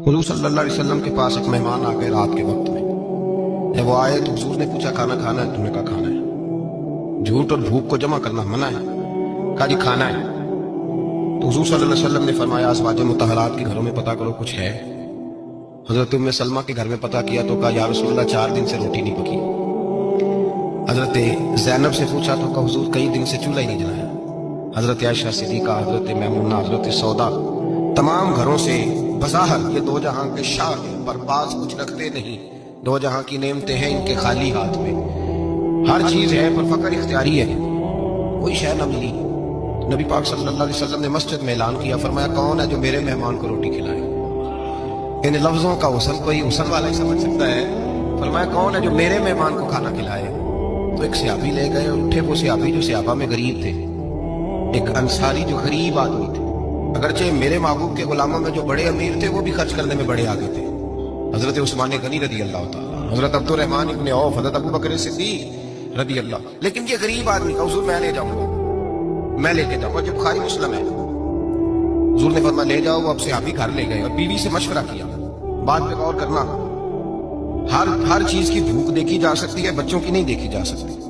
हुजूर सल्लल्लाहु अलैहि वसल्लम के पास एक मेहमान आ गए रात के वक्त में। जब वो आए तो हुजूर ने पूछा खाना खाना है? तुमने कहा खाना है। झूठ और भूख को जमा करना मना है। कहा जी खाना है। तो हुजूर सल्लल्लाहु अलैहि वसल्लम ने फरमाया अज़वाज मुतहरात के घरों में पता करो कुछ है। हजरत उम्मे सलमा के घर में पता किया तो कहा या रसूलल्लाह 4 दिन से रोटी नहीं पकी। हजरत ज़ैनब से पूछा तो कहा हुजूर कई दिन से चूल्हा ही नहीं जलाया। हजरत आयशा सिद्दीका, हजरत मैमूना, हजरत सौदा, तमाम घरों से बज़ाहिर ये दो जहां के शाह हैं, पर बाज कुछ रखते नहीं। दो जहां की नेमतें हैं इनके खाली हाथ में। हर चीज है पर फकर इख्तियारी है, कोई शय न मिली। नबी पाक सल्लल्लाहु अलैहि वसल्लम ने मस्जिद में ऐलान किया, फरमाया कौन है जो मेरे मेहमान को रोटी खिलाए। इन लफ्जों का हुस्न कोई हुस्न वाला ही समझ सकता है। फरमाया कौन है जो मेरे मेहमान को खाना खिलाए। तो एक सियाबी ले गए, उठे वो सियाबी जो सियाबा में गरीब थे, एक अंसारी जो गरीब आदमी थे। अगरचे मेरे महबूब के गुलामों में जो बड़े अमीर थे वो भी खर्च करने में बड़े आगे थे। हजरत उस्मान गनी रदी अल्लाह ताला, हजरत अब्दुर रहमान इब्न औफ, हजरत अबू बकर सिद्दीक रदी अल्लाह। लेकिन ये गरीब आदमी का हुजूर मैं ले जाऊंगा, मैं लेके जाऊंगा। जो बुखारी मुस्लिम है, हुजूर ने फरमाया ले जाओ। अब सहाबी घर ले गए और बीवी से मशवरा किया, बात पे गौर करना। हर चीज की भूख देखी जा सकती है, बच्चों की नहीं देखी जा सकती।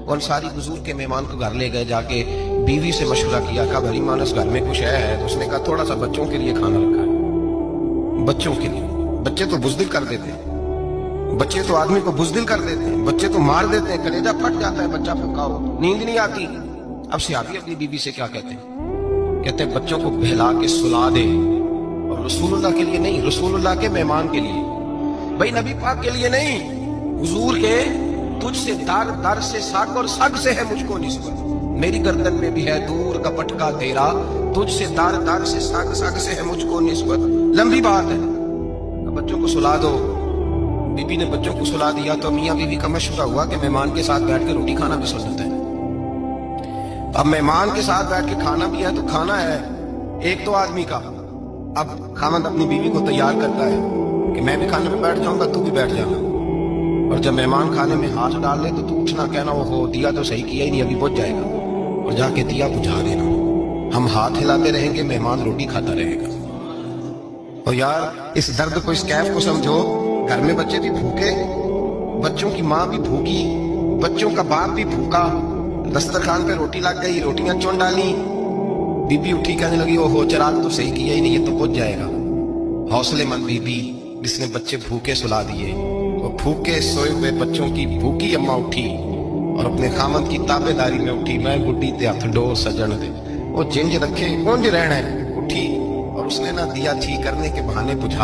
और सारी हुजूर के मेहमान को घर ले गए, जाके बीवी से मशवरा किया, कहा भरी मानस घर में कुछ है। तो उसने कहा थोड़ा सा बच्चों के लिए खाना रखा है। बच्चों के लिए? बच्चे तो बुज़दिल कर देते हैं, बच्चे तो आदमी को बुज़दिल कर देते हैं, बच्चे तो मार देते हैं, कलेजा फट जाता है बच्चा भूखा हो, नींद नहीं आती। अब सहाबी अपनी बीवी से क्या कहते हैं? कहते हैं बच्चों को बहला के सुला दे, और रसूलुल्लाह के लिए नहीं, रसूलुल्लाह के मेहमान के लिए, भाई नबी पाक के लिए नहीं, हुजूर के तुझसे दर दर से साग और सग से है मुझको निस्बत। मेरी गर्दन में भी है दूर का पटका तेरा, तुझसे दर दर से साग सग से है मुझको निस्बत। लंबी बात है। अब बच्चों को सुला दो। बीबी ने बच्चों को सुला दिया तो मियाँ बीवी का मशवरा हुआ कि मेहमान के साथ बैठ के रोटी खाना भी सुन्नत है। अब मेहमान के साथ बैठ के खाना भी है तो खाना है एक तो आदमी का। अब खामद अपनी बीवी को तैयार करता है कि मैं भी खाने में बैठ जाऊंगा, तू भी बैठ जाना। और जब मेहमान खाने में हाथ डाल ले तो तू उठना, कहना वो हो दिया तो सही किया ही नहीं, अभी बुझ जाएगा, और जाके दिया बुझा देना। हम हाथ हिलाते रहेंगे, मेहमान रोटी खाता रहेगा। और यार इस दर्द को, इस कैफ को समझो। घर में बच्चे भी भूखे, बच्चों की माँ भी भूखी, बच्चों का बाप भी भूखा। दस्तरखान पे रोटी लग गई, रोटियां चुन डाली, बीबी उठी कहने लगी ओहो चिराग तो सही किया ही नहीं, ये तो बुझ जाएगा। हौसलेमंद बीबी जिसने बच्चे भूखे सुला दिए, वो भूखे सोए हुए बच्चों की भूखी अम्मा उठी और अपने खामद की ताबेदारी में उठी। मैं बुढ़ी ते हथ डो सजन दे, वो जिंज रखे उंज रहना है। उठी और उसने ना दिया ठीक करने के बहाने बुझा